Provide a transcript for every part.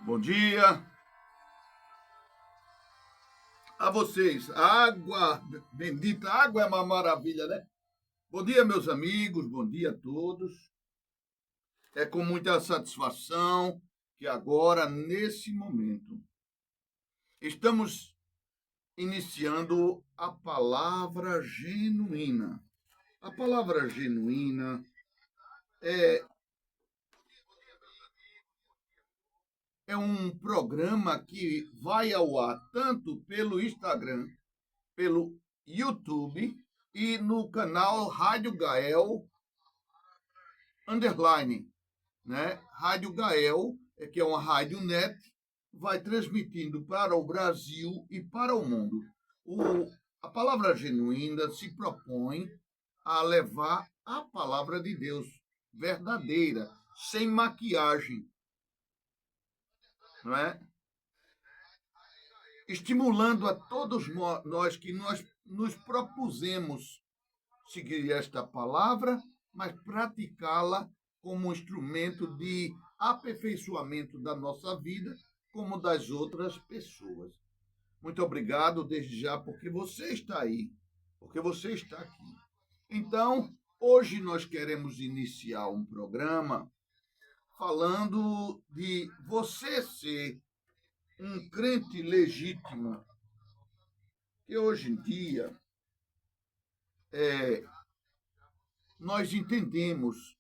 Bom dia a vocês. A água, bendita água é uma maravilha, né? Bom dia, meus amigos, bom dia a todos. É com muita satisfação que agora, nesse momento, estamos iniciando a palavra genuína. A palavra genuína é um programa que vai ao ar tanto pelo Instagram, pelo YouTube e no canal Rádio Gael Underline, né? Rádio Gael, que é uma rádio net, vai transmitindo para o Brasil e para o mundo. A palavra genuína se propõe a levar a palavra de Deus verdadeira, sem maquiagem, não é? Estimulando a todos nós que nós nos propusemos seguir esta palavra, mas praticá-la como um instrumento de aperfeiçoamento da nossa vida, como das outras pessoas. Muito obrigado desde já, porque você está aí, porque você está aqui. Então, hoje nós queremos iniciar um programa falando de você ser um crente legítimo, que hoje em dia nós entendemos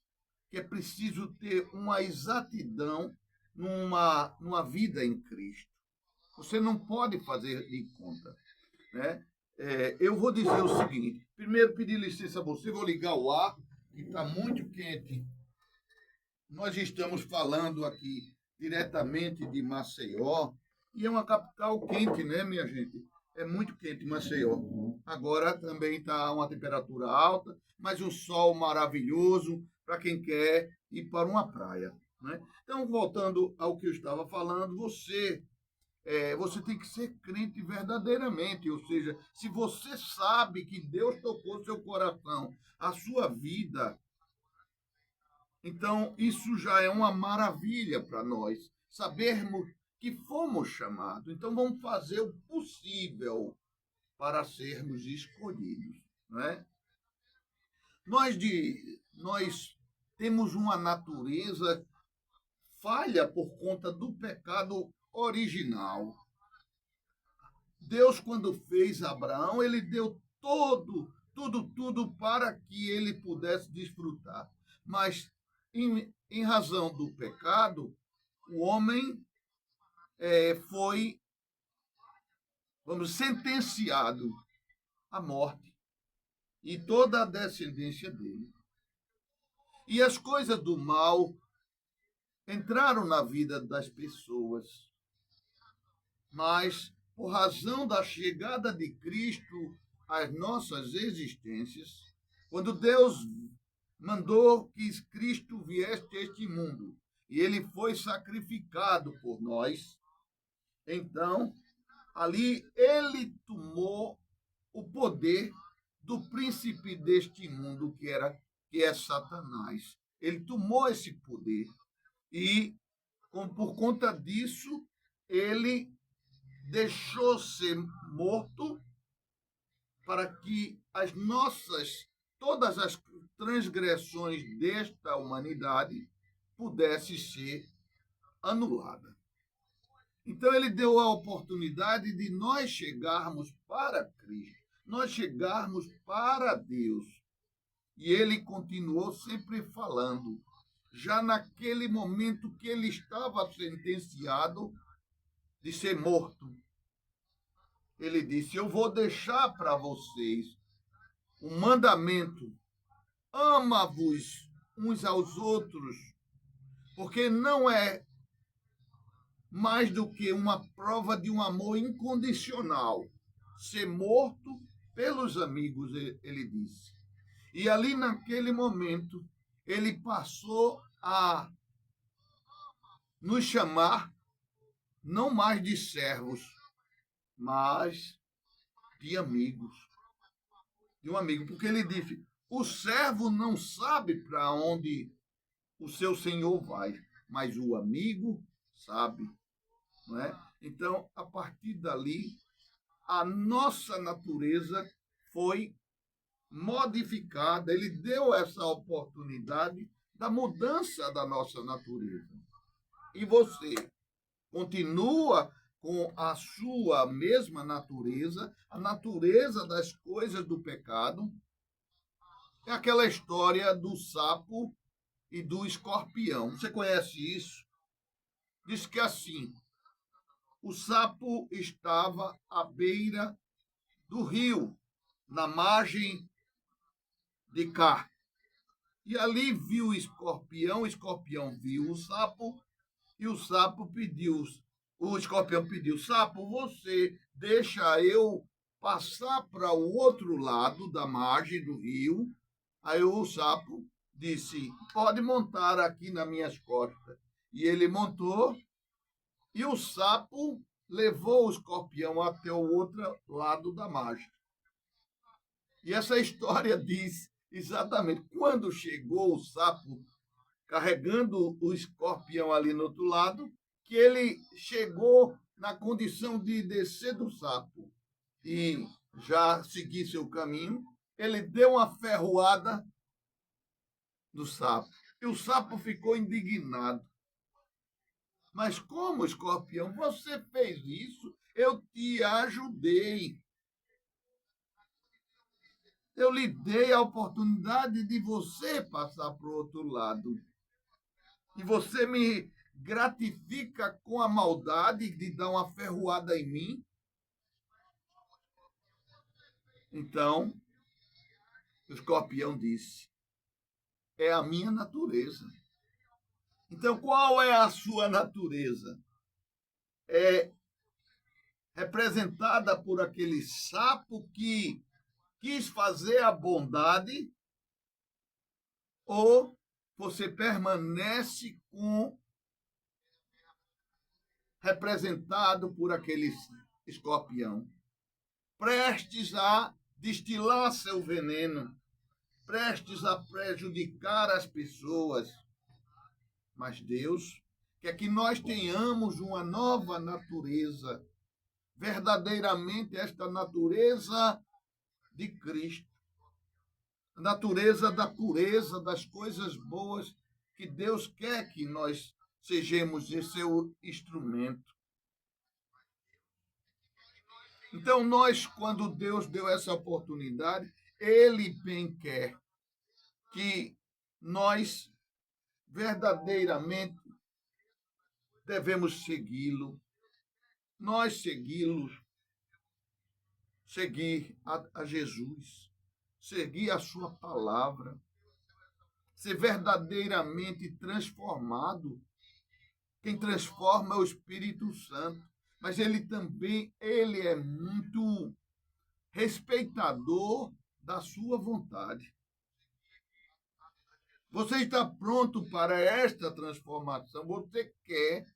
que é preciso ter uma exatidão numa vida em Cristo. Você não pode fazer de conta, né? Eu vou dizer o seguinte: primeiro, pedir licença a você, vou ligar o ar, que está muito quente. Nós estamos falando aqui diretamente de Maceió, e é uma capital quente, né, minha gente? É muito quente Maceió. Agora também está uma temperatura alta, mas um sol maravilhoso para quem quer ir para uma praia, né? Então, voltando ao que eu estava falando, você tem que ser crente verdadeiramente, ou seja, se você sabe que Deus tocou seu coração, a sua vida, então isso já é uma maravilha para nós, sabermos que fomos chamados. Então vamos fazer o possível para sermos escolhidos, não é? Nós temos uma natureza falha por conta do pecado original. Deus, quando fez Abraão, ele deu tudo para que ele pudesse desfrutar. Mas, em razão do pecado, o homem foi, sentenciado à morte e toda a descendência dele. E as coisas do mal entraram na vida das pessoas, mas por razão da chegada de Cristo às nossas existências, quando Deus mandou que Cristo viesse a este mundo e ele foi sacrificado por nós, então ali ele tomou o poder do príncipe deste mundo que é Satanás. Ele tomou esse poder e por conta disso ele deixou ser morto para que todas as transgressões desta humanidade pudessem ser anuladas. Então ele deu a oportunidade de nós chegarmos para Cristo, nós chegarmos para Deus. E ele continuou sempre falando, já naquele momento que ele estava sentenciado de ser morto. Ele disse: eu vou deixar para vocês um mandamento: ama-vos uns aos outros, porque não é mais do que uma prova de um amor incondicional ser morto pelos amigos, ele disse. E ali naquele momento ele passou a nos chamar não mais de servos, mas de amigos. De um amigo, porque ele disse: o servo não sabe para onde o seu senhor vai, mas o amigo sabe. não é? Então, a partir dali, a nossa natureza foi modificada. Ele deu essa oportunidade da mudança da nossa natureza. E você continua com a sua mesma natureza, a natureza das coisas do pecado. É aquela história do sapo e do escorpião. Você conhece isso? Diz que assim, o sapo estava à beira do rio, na margem de cá. E ali viu o escorpião viu o sapo, e o escorpião pediu, sapo, você deixa eu passar para o outro lado da margem do rio? Aí o sapo disse, pode montar aqui nas minhas costas. E ele montou, e o sapo levou o escorpião até o outro lado da margem. E essa história diz exatamente quando chegou o sapo carregando o escorpião ali no outro lado, que ele chegou na condição de descer do sapo e já seguir seu caminho. Ele deu uma ferroada no sapo e o sapo ficou indignado. Mas como, escorpião, você fez isso? Eu te ajudei. Eu lhe dei a oportunidade de você passar para o outro lado. E você me gratifica com a maldade de dar uma ferroada em mim? Então, o escorpião disse, é a minha natureza. Então, qual é a sua natureza? É representada por aquele sapo que quis fazer a bondade, ou você permanece com representado por aquele escorpião, prestes a destilar seu veneno, prestes a prejudicar as pessoas. Mas Deus quer que nós tenhamos uma nova natureza, verdadeiramente esta natureza de Cristo, a natureza da pureza, das coisas boas que Deus quer que nós sejamos de seu instrumento. Então, nós, quando Deus deu essa oportunidade, Ele bem quer que nós verdadeiramente devemos segui-lo, nós segui-lo, seguir a Jesus, seguir a sua palavra, ser verdadeiramente transformado. Quem transforma é o Espírito Santo, mas ele é muito respeitador da sua vontade. Você está pronto para esta transformação? Você quer?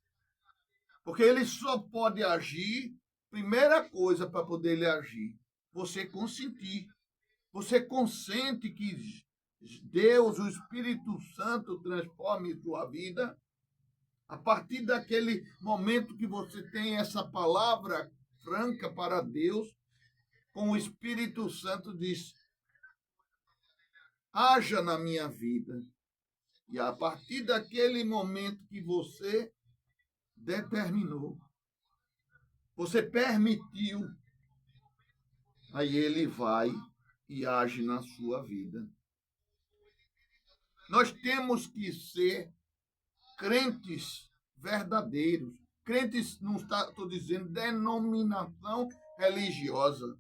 Porque ele só pode agir, primeira coisa para poder ele agir, você consentir. Você consente que Deus, o Espírito Santo, transforme sua vida? A partir daquele momento que você tem essa palavra franca para Deus, com o Espírito Santo diz, haja na minha vida. E a partir daquele momento que você determinou, você permitiu, aí ele vai e age na sua vida. Nós temos que ser crentes verdadeiros. Crentes, não estou dizendo denominação religiosa.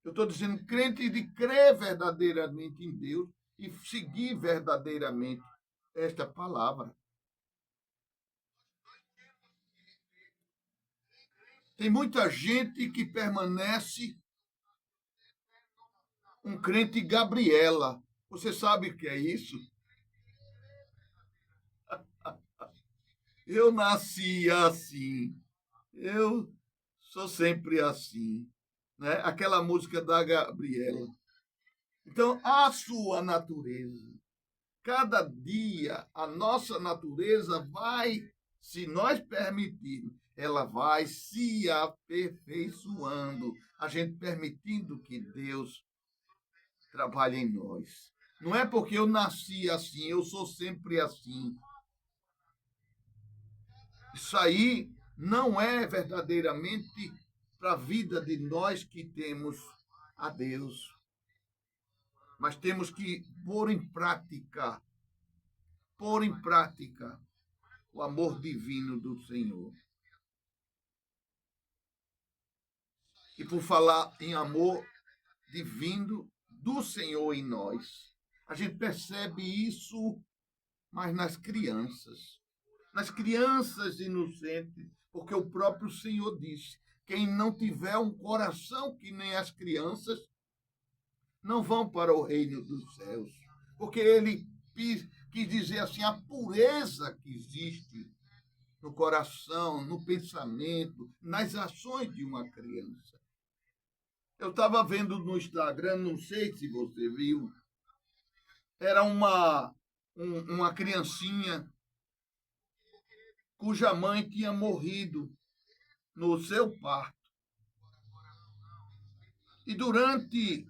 Eu estou dizendo crente de crer verdadeiramente em Deus e seguir verdadeiramente esta palavra. Tem muita gente que permanece um crente Gabriela. Você sabe o que é isso? Eu nasci assim. Eu sou sempre assim. Né? Aquela música da Gabriela. Então, a sua natureza. Cada dia, a nossa natureza vai se nós permitirmos, ela vai se aperfeiçoando, a gente permitindo que Deus trabalhe em nós. Não é porque eu nasci assim, eu sou sempre assim. Isso aí não é verdadeiramente para a vida de nós que temos a Deus. Mas temos que pôr em prática o amor divino do Senhor. E por falar em amor divino do Senhor em nós, a gente percebe isso mais nas crianças inocentes, porque o próprio Senhor disse: quem não tiver um coração que nem as crianças, não vão para o reino dos céus. Porque ele quis dizer assim, a pureza que existe no coração, no pensamento, nas ações de uma criança. Eu estava vendo no Instagram, não sei se você viu, era uma criancinha cuja mãe tinha morrido no seu parto. E durante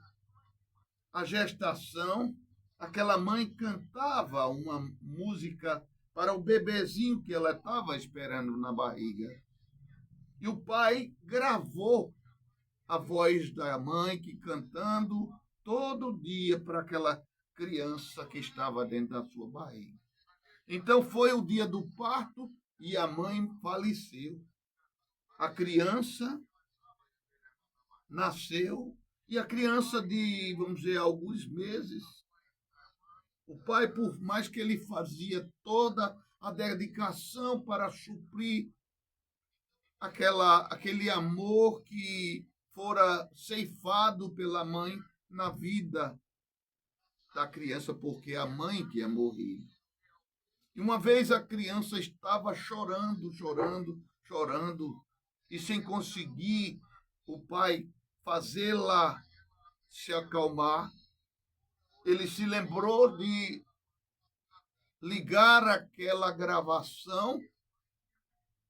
a gestação, aquela mãe cantava uma música para o bebezinho que ela estava esperando na barriga. E o pai gravou a voz da mãe que cantando todo dia para aquela criança que estava dentro da sua barriga. Então foi o dia do parto e a mãe faleceu. A criança nasceu e a criança de, vamos dizer, alguns meses, o pai, por mais que ele fazia toda a dedicação para suprir aquele amor que fora ceifado pela mãe na vida da criança, porque a mãe tinha morrido. E uma vez a criança estava chorando, e sem conseguir o pai fazê-la se acalmar, ele se lembrou de ligar aquela gravação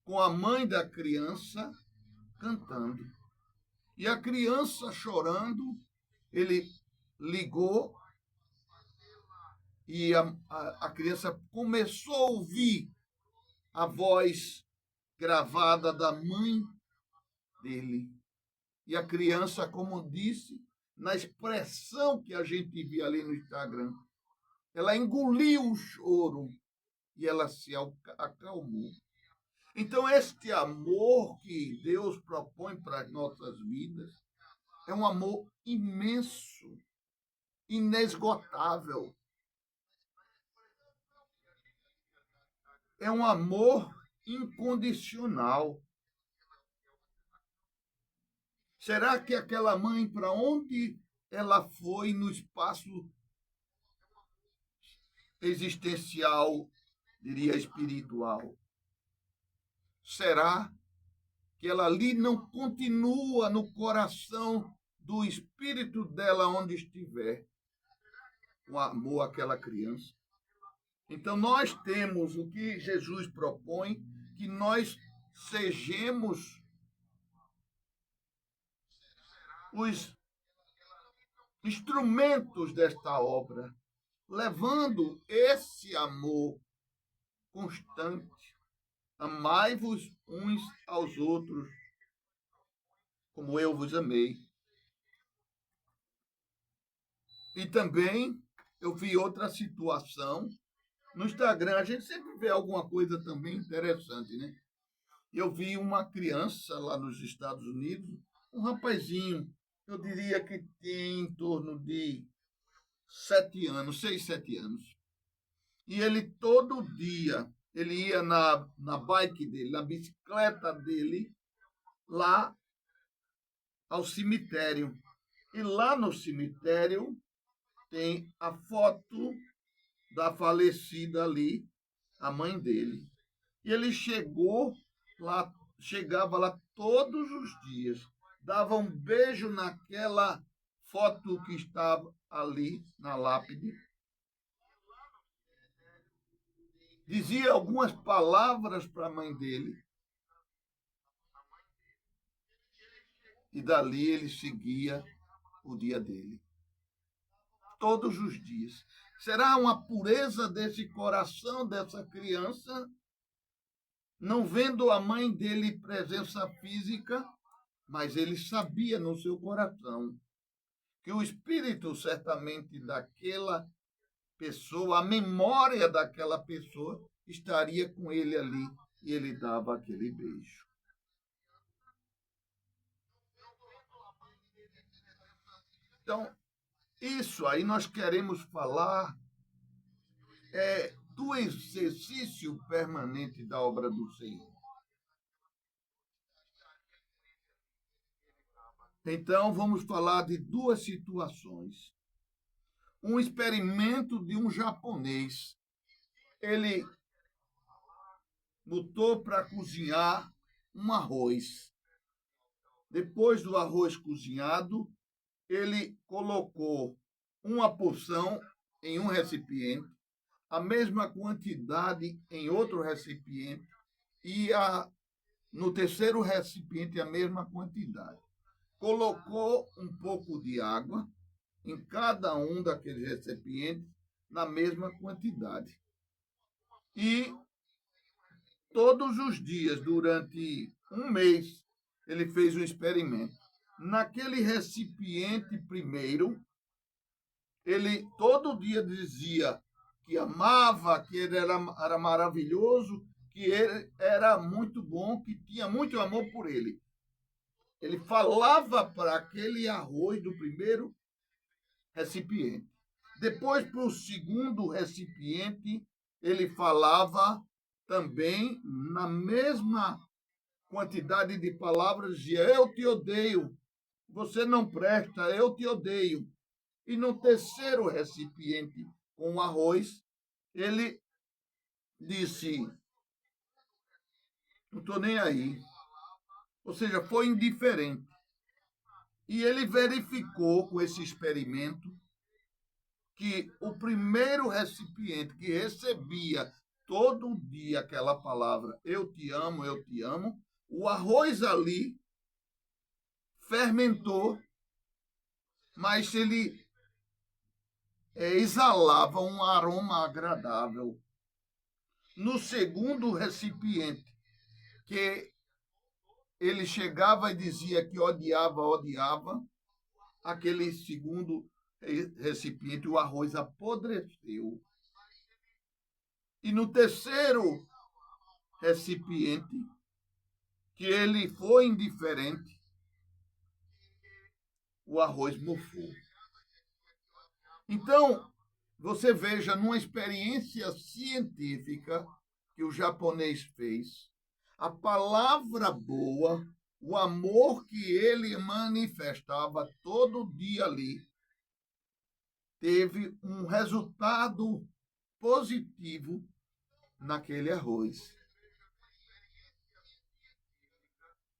com a mãe da criança cantando. E a criança chorando, ele ligou e a criança começou a ouvir a voz gravada da mãe dele. E a criança, como disse, na expressão que a gente via ali no Instagram, ela engoliu o choro e ela se acalmou. Então, este amor que Deus propõe para as nossas vidas é um amor imenso, inesgotável. É um amor incondicional. Será que aquela mãe, para onde ela foi no espaço existencial, diria espiritual? Será que ela ali não continua no coração do espírito dela onde estiver o amor àquela criança? Então nós temos o que Jesus propõe, que nós sejamos os instrumentos desta obra, levando esse amor constante. Amai-vos uns aos outros, como eu vos amei. E também eu vi outra situação. No Instagram, a gente sempre vê alguma coisa também interessante, né? Eu vi uma criança lá nos Estados Unidos, um rapazinho, eu diria que tem em torno de 7 anos, 6, 7 anos. E ele todo dia, ele ia na bike dele, na bicicleta dele, lá ao cemitério. E lá no cemitério tem a foto da falecida ali, a mãe dele. E ele chegava lá todos os dias, dava um beijo naquela foto que estava ali na lápide, dizia algumas palavras para a mãe dele, e dali ele seguia o dia dele. Todos os dias. Será uma pureza desse coração dessa criança, não vendo a mãe dele presença física, mas ele sabia no seu coração que o espírito certamente daquela pessoa, a memória daquela pessoa, estaria com ele ali e ele dava aquele beijo. Então, isso aí nós queremos falar do exercício permanente da obra do Senhor. Então, vamos falar de duas situações. Um experimento de um japonês. Ele botou para cozinhar um arroz. Depois do arroz cozinhado, ele colocou uma porção em um recipiente, a mesma quantidade em outro recipiente e no terceiro recipiente a mesma quantidade. Colocou um pouco de água em cada um daqueles recipientes na mesma quantidade. E todos os dias, durante um mês, ele fez um experimento. Naquele recipiente primeiro, ele todo dia dizia que amava, que ele era maravilhoso, que ele era muito bom, que tinha muito amor por ele. Ele falava para aquele arroz do primeiro recipiente. Depois, para o segundo recipiente, ele falava também na mesma quantidade de palavras, dizia: eu te odeio, você não presta, eu te odeio. E no terceiro recipiente, com o arroz, ele disse: não estou nem aí. Ou seja, foi indiferente. E ele verificou com esse experimento que o primeiro recipiente que recebia todo dia aquela palavra, eu te amo, o arroz ali fermentou, mas ele exalava um aroma agradável. No segundo recipiente, que ele chegava e dizia que odiava, aquele segundo recipiente, o arroz apodreceu. E no terceiro recipiente, que ele foi indiferente, o arroz mofou. Então, você veja, numa experiência científica que o japonês fez, a palavra boa, o amor que ele manifestava todo dia ali, teve um resultado positivo naquele arroz.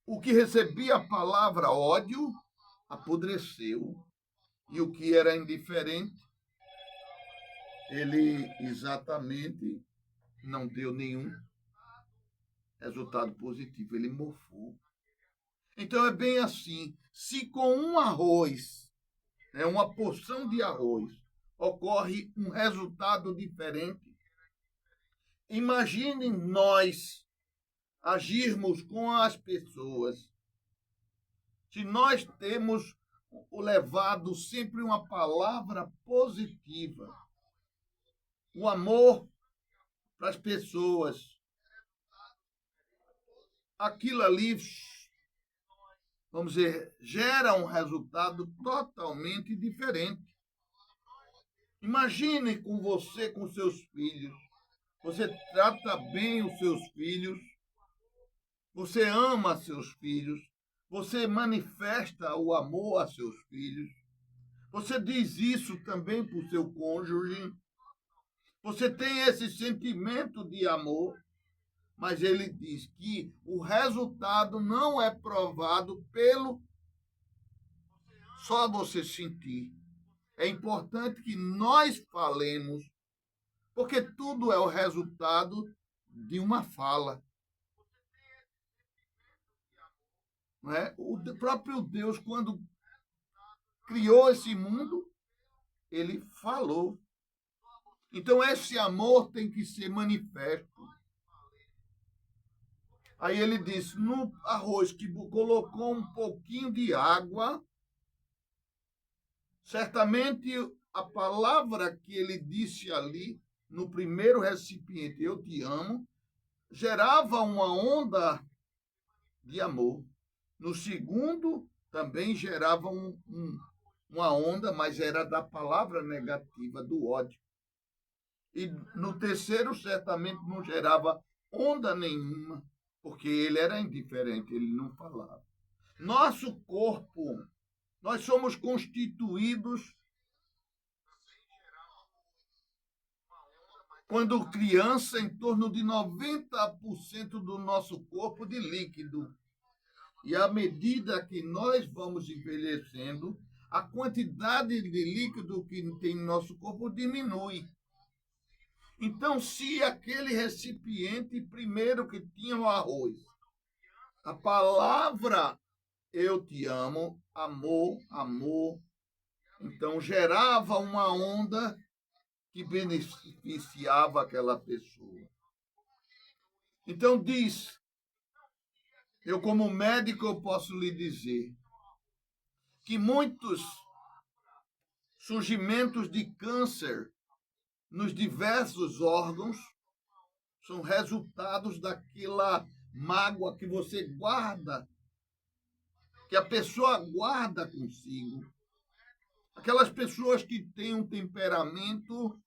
O que recebia a palavra ódio apodreceu, e o que era indiferente, ele exatamente não deu nenhum resultado positivo, ele mofou. Então é bem assim, se com um arroz, uma porção de arroz, ocorre um resultado diferente, imaginem nós agirmos com as pessoas. Se nós temos levado sempre uma palavra positiva, o amor para as pessoas, aquilo ali, vamos dizer, gera um resultado totalmente diferente. Imagine com você, com seus filhos. Você trata bem os seus filhos, você ama seus filhos, você manifesta o amor a seus filhos, você diz isso também para o seu cônjuge, você tem esse sentimento de amor, mas ele diz que o resultado não é provado pelo só você sentir. É importante que nós falemos Porque tudo é o resultado de uma fala. Não é? O próprio Deus, quando criou esse mundo, ele falou. Então, esse amor tem que ser manifesto. Aí ele disse, no arroz que colocou um pouquinho de água, certamente a palavra que ele disse ali, no primeiro recipiente, eu te amo, gerava uma onda de amor. No segundo, também gerava uma onda, mas era da palavra negativa, do ódio. E no terceiro, certamente não gerava onda nenhuma, porque ele era indiferente, ele não falava. Nosso corpo, nós somos constituídos, quando criança, em torno de 90% do nosso corpo de líquido. E à medida que nós vamos envelhecendo, a quantidade de líquido que tem no nosso corpo diminui. Então, se aquele recipiente primeiro que tinha o arroz, a palavra eu te amo, amor, amor, então gerava uma onda que beneficiava aquela pessoa. Então diz, eu como médico eu posso lhe dizer que muitos surgimentos de câncer nos diversos órgãos são resultados daquela mágoa que você guarda, que a pessoa guarda consigo. Aquelas pessoas que têm um temperamento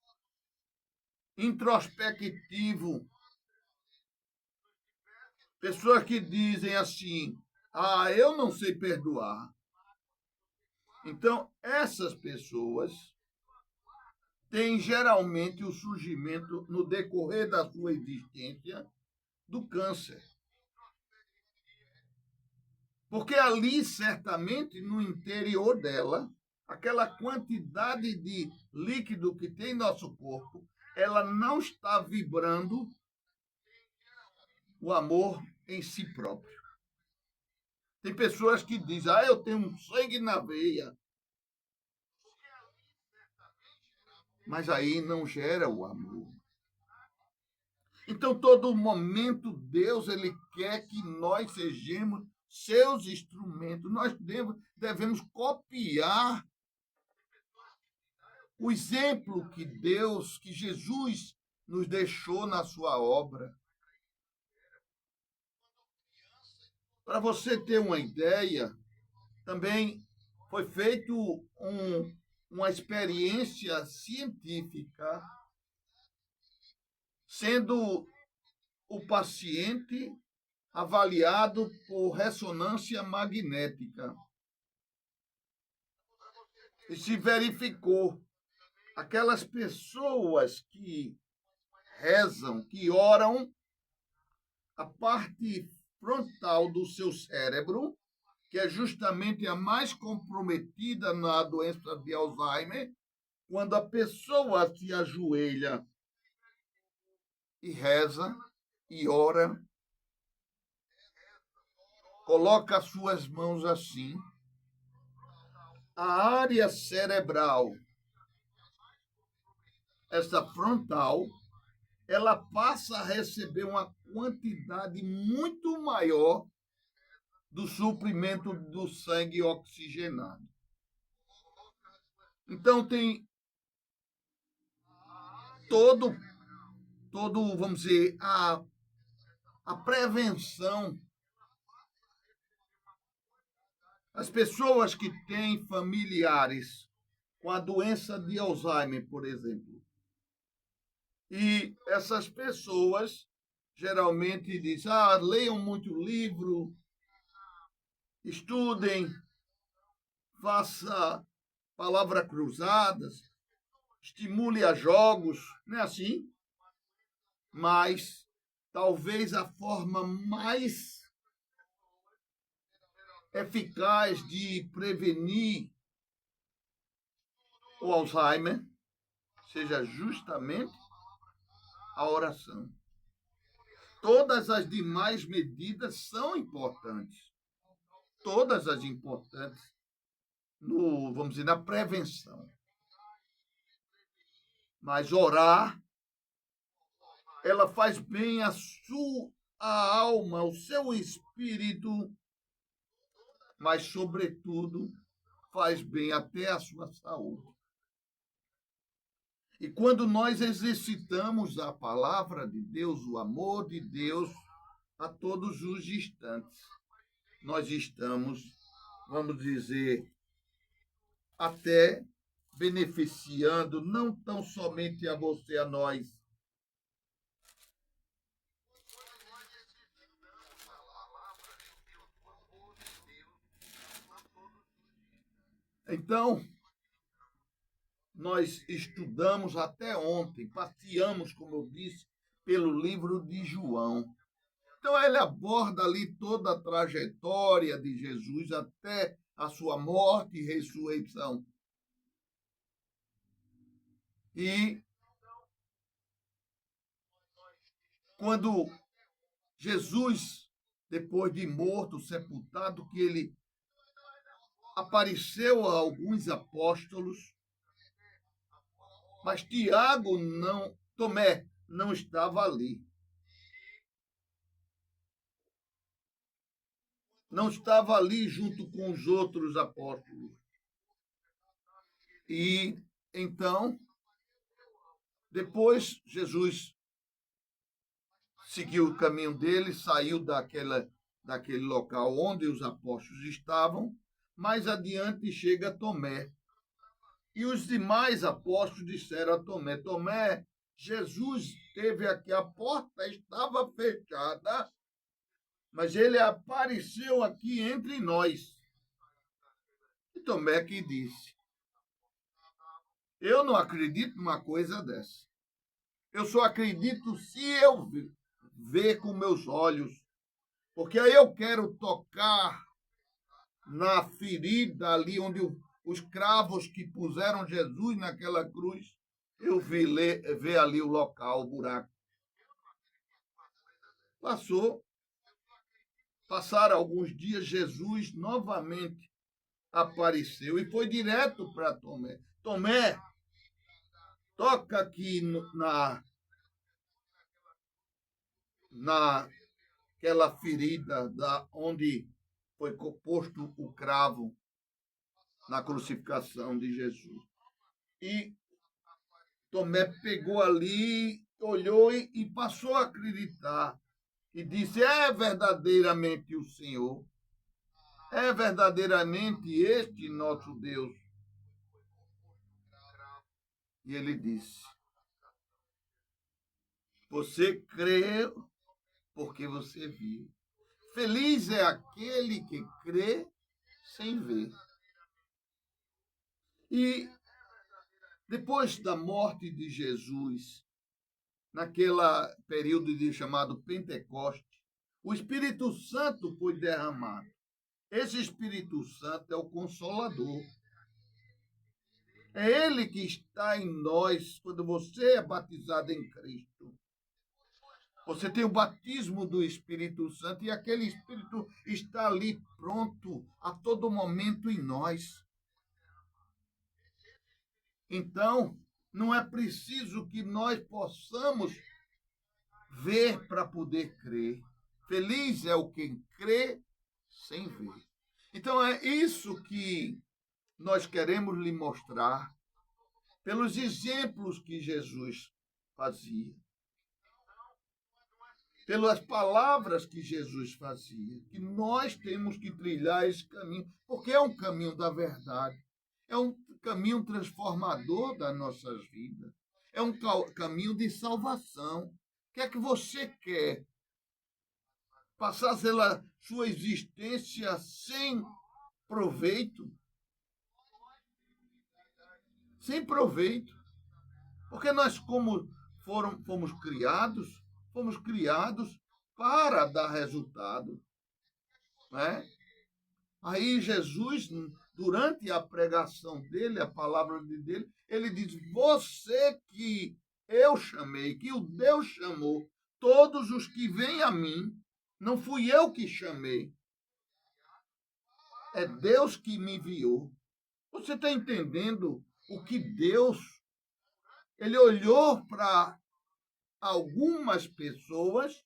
introspectivo, pessoas que dizem assim, eu não sei perdoar. Então, essas pessoas têm geralmente o surgimento, no decorrer da sua existência, do câncer. Porque ali, certamente, no interior dela, aquela quantidade de líquido que tem em nosso corpo, ela não está vibrando o amor em si próprio. Tem pessoas que dizem, eu tenho um sangue na veia. Mas aí não gera o amor. Então, todo momento, Deus ele quer que nós sejamos seus instrumentos. Nós devemos copiar o exemplo que Deus, que Jesus nos deixou na sua obra. Para você ter uma ideia, também foi feito uma experiência científica, sendo o paciente avaliado por ressonância magnética. E se verificou aquelas pessoas que rezam, que oram, a parte frontal do seu cérebro, que é justamente a mais comprometida na doença de Alzheimer, quando a pessoa se ajoelha e reza e ora, coloca as suas mãos assim, a área cerebral, essa frontal, ela passa a receber uma quantidade muito maior do suprimento do sangue oxigenado. Então tem todo vamos dizer, a prevenção. As pessoas que têm familiares com a doença de Alzheimer, por exemplo, e essas pessoas geralmente dizem, leiam muito livro, estudem, faça palavras cruzadas, estimule a jogos, não é assim? Mas talvez a forma mais eficaz de prevenir o Alzheimer seja justamente a oração. Todas as demais medidas são importantes. Todas as importantes vamos dizer, na prevenção. Mas orar, ela faz bem a sua alma, o seu espírito, mas, sobretudo, faz bem até a sua saúde. E quando nós exercitamos a palavra de Deus, o amor de Deus, a todos os instantes, nós estamos, vamos dizer, até beneficiando não tão somente a você, a nós. Então, nós estudamos até ontem, passeamos, como eu disse, pelo livro de João. Então, ele aborda ali toda a trajetória de Jesus até a sua morte e ressurreição. E quando Jesus, depois de morto, sepultado, que ele apareceu a alguns apóstolos, mas Tiago não, Tomé não estava ali. Não estava ali junto com os outros apóstolos. E então, depois Jesus seguiu o caminho dele, saiu daquele local onde os apóstolos estavam. Mais adiante chega Tomé. E os demais apóstolos disseram a Tomé: Tomé, Jesus esteve aqui, a porta estava fechada, mas ele apareceu aqui entre nós. E Tomé que disse: eu não acredito numa coisa dessa. Eu só acredito se eu ver com meus olhos, porque aí eu quero tocar na ferida ali onde os cravos que puseram Jesus naquela cruz, eu ver ali o local, o buraco. Passaram alguns dias, Jesus novamente apareceu e foi direto para Tomé. Tomé, toca aqui naquela ferida onde foi posto o cravo na crucificação de Jesus. E Tomé pegou ali, olhou e passou a acreditar. E disse: é verdadeiramente o Senhor. É verdadeiramente este nosso Deus. E ele disse: você creu porque você viu. Feliz é aquele que crê sem ver. E depois da morte de Jesus, naquele período chamado Pentecoste, o Espírito Santo foi derramado. Esse Espírito Santo é o Consolador. É ele que está em nós quando você é batizado em Cristo. Você tem o batismo do Espírito Santo e aquele Espírito está ali pronto a todo momento em nós. Então, não é preciso que nós possamos ver para poder crer. Feliz é o quem crê sem ver. Então, é isso que nós queremos lhe mostrar pelos exemplos que Jesus fazia, pelas palavras que Jesus fazia, que nós temos que trilhar esse caminho, porque é um caminho da verdade, é um caminho transformador das nossas vidas, é um caminho de salvação. O que é que você quer? Passar pela sua existência sem proveito? Sem proveito. Porque nós, como fomos criados para dar resultado. Né? Aí Jesus, durante a pregação dele, a palavra dele, ele diz: você que eu chamei, que o Deus chamou todos os que vêm a mim. Não fui eu que chamei, é Deus que me enviou. Você está entendendo o que Deus, ele olhou para algumas pessoas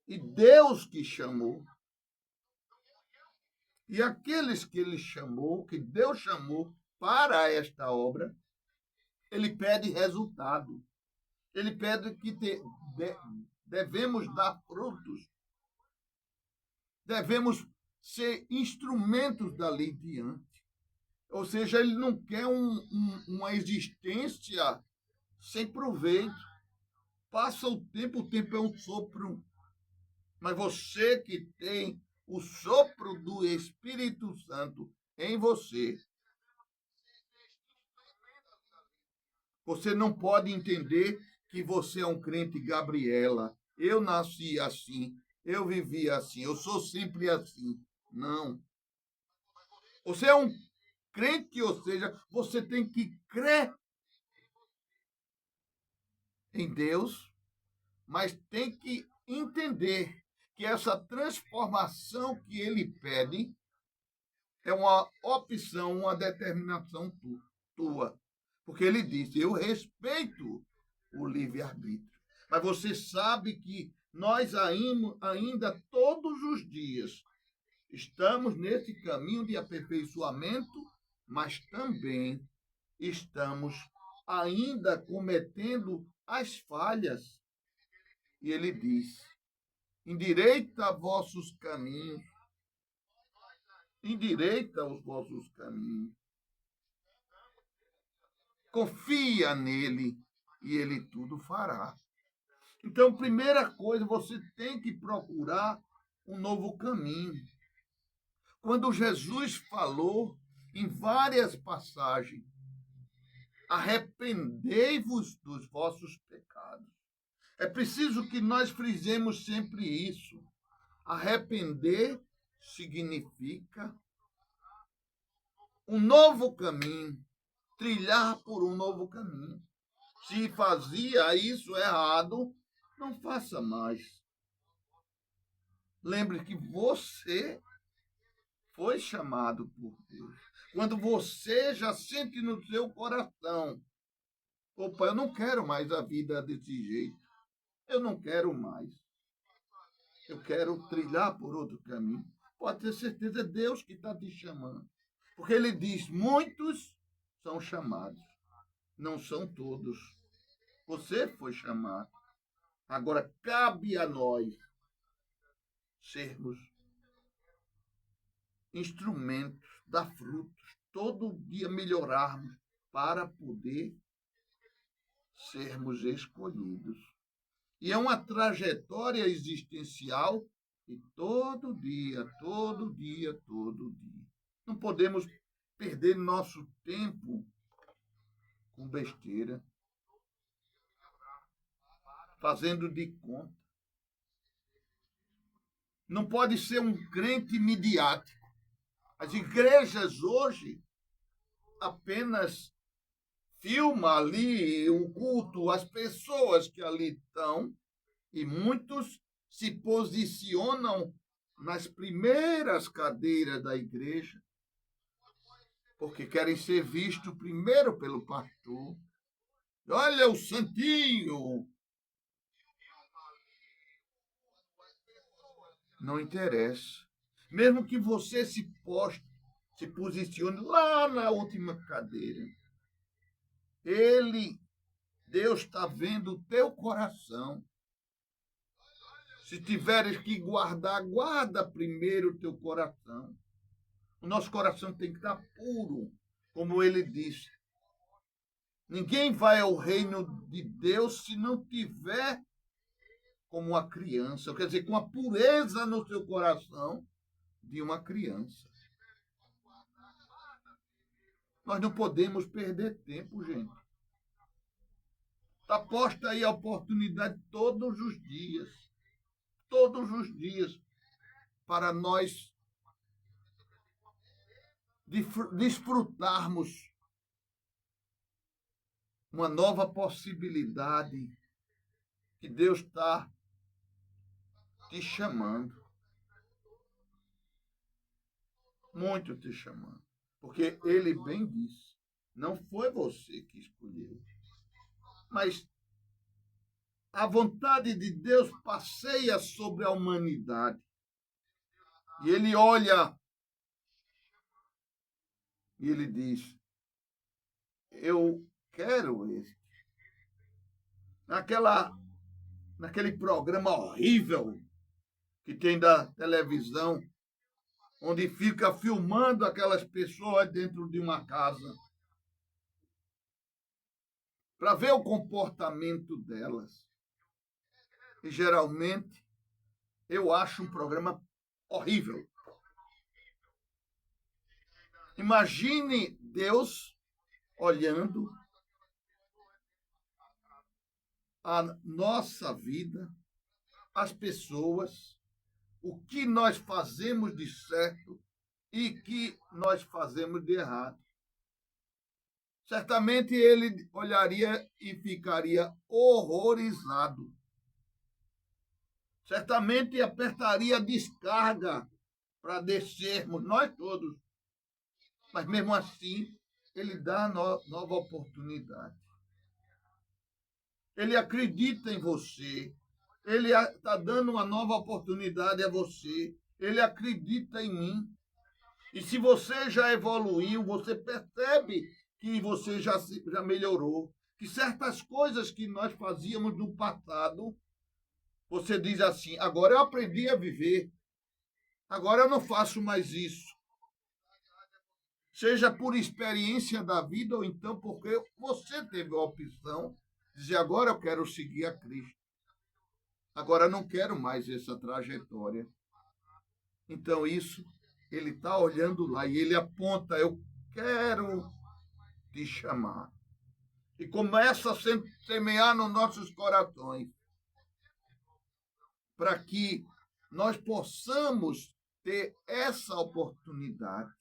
e Deus que chamou. E aqueles que ele chamou, que Deus chamou para esta obra, ele pede resultado. Ele pede que devemos dar frutos. Devemos ser instrumentos dali diante. Ou seja, ele não quer uma existência sem proveito. Passa o tempo é um sopro. Mas você que tem o sopro do Espírito Santo em você, você não pode entender que você é um crente Gabriela. Eu nasci assim, eu vivi assim, eu sou sempre assim. Não. Você é um crente, ou seja, você tem que crer em Deus, mas tem que entender que essa transformação que ele pede é uma opção, uma determinação tua. Porque ele disse: eu respeito o livre-arbítrio. Mas você sabe que nós ainda todos os dias estamos nesse caminho de aperfeiçoamento, mas também estamos ainda cometendo as falhas. E ele diz: endireita vossos caminhos, endireita os vossos caminhos. Confia nele e ele tudo fará. Então, primeira coisa, você tem que procurar um novo caminho. Quando Jesus falou em várias passagens, arrependei-vos dos vossos pecados. É preciso que nós frisemos sempre isso. Arrepender significa um novo caminho, trilhar por um novo caminho. Se fazia isso errado, não faça mais. Lembre que você foi chamado por Deus. Quando você já sente no seu coração: opa, eu não quero mais a vida desse jeito. Eu não quero mais. Eu quero trilhar por outro caminho. Pode ter certeza, é Deus que está te chamando. Porque ele diz: muitos são chamados, não são todos. Você foi chamado. Agora cabe a nós sermos instrumentos, dar frutos, todo dia melhorarmos para poder sermos escolhidos. E é uma trajetória existencial e todo dia, todo dia, todo dia. Não podemos perder nosso tempo com besteira, fazendo de conta. Não pode ser um crente midiático. As igrejas hoje apenas filma ali o culto, as pessoas que ali estão, e muitos se posicionam nas primeiras cadeiras da igreja, porque querem ser vistos primeiro pelo pastor. Olha o santinho. Não interessa. Mesmo que você se poste, se posicione lá na última cadeira, Deus está vendo o teu coração. Se tiveres que guardar, guarda primeiro o teu coração. O nosso coração tem que estar puro, como ele disse. Ninguém vai ao reino de Deus se não tiver como uma criança, quer dizer, com a pureza no seu coração de uma criança. Nós não podemos perder tempo, gente. Está posta aí a oportunidade todos os dias, para nós desfrutarmos uma nova possibilidade que Deus está te chamando. Muito te chamando. Porque ele bem disse, não foi você que escolheu, mas a vontade de Deus passeia sobre a humanidade. E ele olha e ele diz, eu quero esse. Naquele programa horrível que tem da televisão, onde fica filmando aquelas pessoas dentro de uma casa, para ver o comportamento delas. E geralmente eu acho um programa horrível. Imagine Deus olhando a nossa vida, as pessoas, o que nós fazemos de certo e que nós fazemos de errado. Certamente ele olharia e ficaria horrorizado. Certamente apertaria a descarga para descermos, nós todos. Mas mesmo assim, ele dá nova oportunidade. Ele acredita em você. Ele está dando uma nova oportunidade a você. Ele acredita em mim. E se você já evoluiu, você percebe que você já melhorou. Que certas coisas que nós fazíamos no passado, você diz assim, agora eu aprendi a viver. Agora eu não faço mais isso. Seja por experiência da vida ou então porque você teve a opção de dizer, agora eu quero seguir a Cristo. Agora eu não quero mais essa trajetória. Então isso, ele está olhando lá e ele aponta, eu quero te chamar. E começa a semear nos nossos corações para que nós possamos ter essa oportunidade.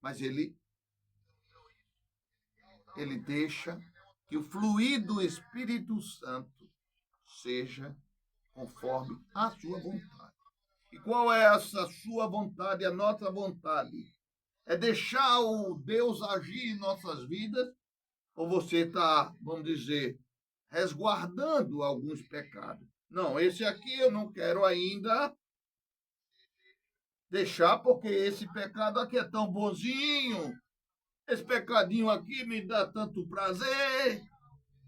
Mas ele deixa que o fluir do Espírito Santo seja conforme a sua vontade. E qual é essa sua vontade, a nossa vontade? É deixar o Deus agir em nossas vidas? Ou você está, vamos dizer, resguardando alguns pecados? Não, esse aqui eu não quero ainda deixar, porque esse pecado aqui é tão bonzinho. Esse pecadinho aqui me dá tanto prazer.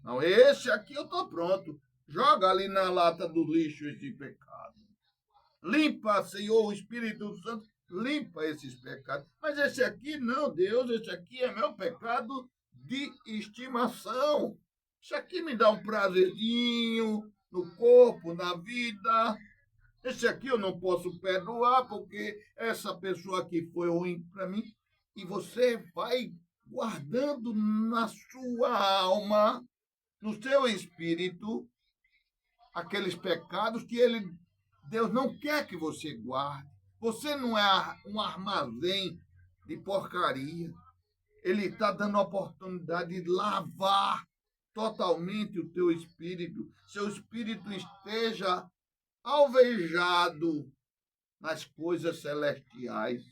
Não, esse aqui eu estou pronto. Joga ali na lata do lixo esse pecado. Limpa, Senhor, o Espírito Santo, limpa esses pecados. Mas esse aqui não, Deus, esse aqui é meu pecado de estimação. Isso aqui me dá um prazerzinho no corpo, na vida. Esse aqui eu não posso perdoar porque essa pessoa aqui foi ruim para mim. E você vai guardando na sua alma, no seu espírito, aqueles pecados que Deus não quer que você guarde. Você não é um armazém de porcaria. Ele está dando a oportunidade de lavar totalmente o teu espírito. Seu espírito esteja alvejado nas coisas celestiais,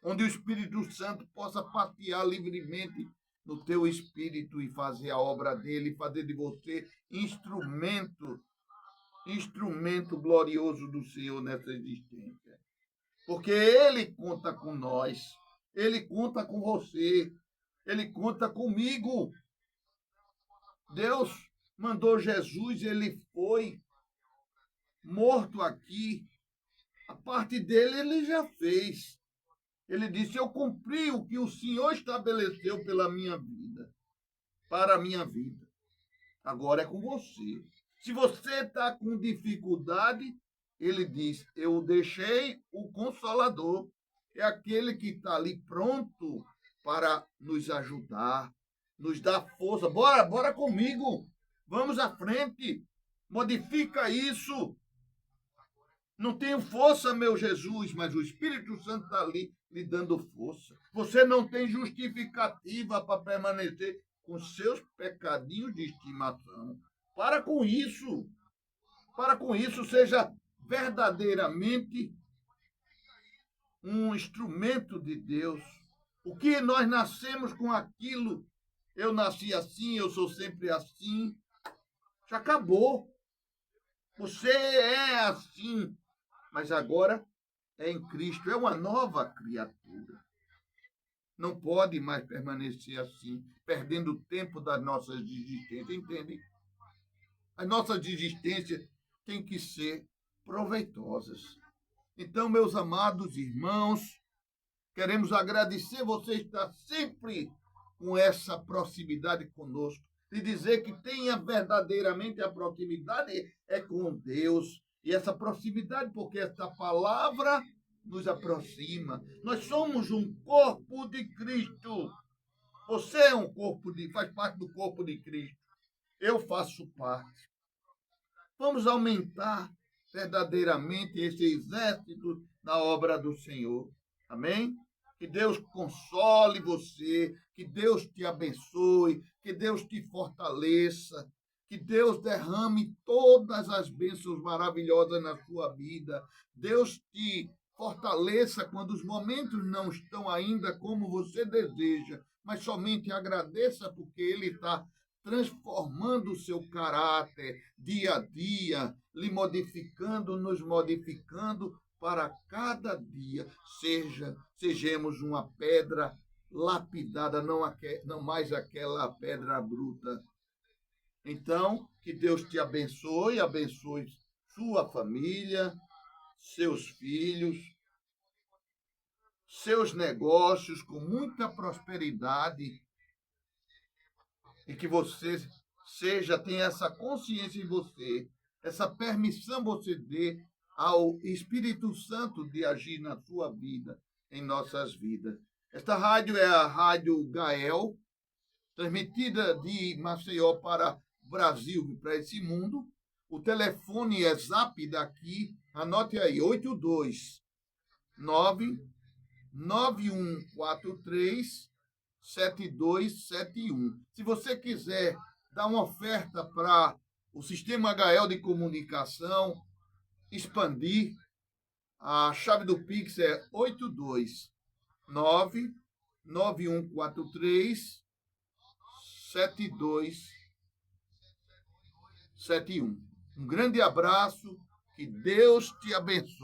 onde o Espírito Santo possa passear livremente no teu espírito e fazer a obra dele, fazer de você instrumento glorioso do Senhor nessa existência. Porque ele conta com nós, ele conta com você, ele conta comigo. Deus mandou Jesus, ele foi morto aqui. A parte dele ele já fez. Ele disse, eu cumpri o que o Senhor estabeleceu pela minha vida, para a minha vida. Agora é com você. Se você está com dificuldade, ele diz, eu deixei o Consolador, é aquele que está ali pronto para nos ajudar, nos dar força. Bora comigo, vamos à frente, modifica isso. Não tenho força, meu Jesus, mas o Espírito Santo está ali lhe dando força. Você não tem justificativa para permanecer. com seus pecadinhos de estimação. Para com isso. Para com isso, seja verdadeiramente um instrumento de Deus. O que nós nascemos com aquilo, eu nasci assim, eu sou sempre assim, já acabou. Você é assim, mas agora é em Cristo, é uma nova criatura. Não pode mais permanecer assim, perdendo o tempo das nossas existências, entende? As nossas existências têm que ser proveitosas. Então, meus amados irmãos, queremos agradecer você estar sempre com essa proximidade conosco e dizer que tenha verdadeiramente a proximidade é com Deus. E essa proximidade, porque essa palavra nos aproxima. Nós somos um corpo de Cristo. Você é um corpo faz parte do corpo de Cristo. Eu faço parte. Vamos aumentar verdadeiramente esse exército na obra do Senhor. Amém? Que Deus console você, que Deus te abençoe, que Deus te fortaleça, que Deus derrame todas as bênçãos maravilhosas na sua vida. Deus te fortaleça quando os momentos não estão ainda como você deseja, mas somente agradeça porque Ele está transformando o seu caráter dia a dia, lhe modificando, nos modificando para cada dia sejamos uma pedra lapidada, não mais aquela pedra bruta. Então, que Deus te abençoe, abençoe sua família, seus filhos, seus negócios com muita prosperidade e que você tenha essa consciência em você, essa permissão você dê ao Espírito Santo de agir na sua vida, em nossas vidas. Esta rádio é a Rádio Gael, transmitida de Maceió para o Brasil e para esse mundo. O telefone é zap daqui, anote aí, 829-9143 7271. Se você quiser dar uma oferta para o Sistema Gael de Comunicação, expandir, a chave do Pix é 829-9143 7271. Um grande abraço, que Deus te abençoe.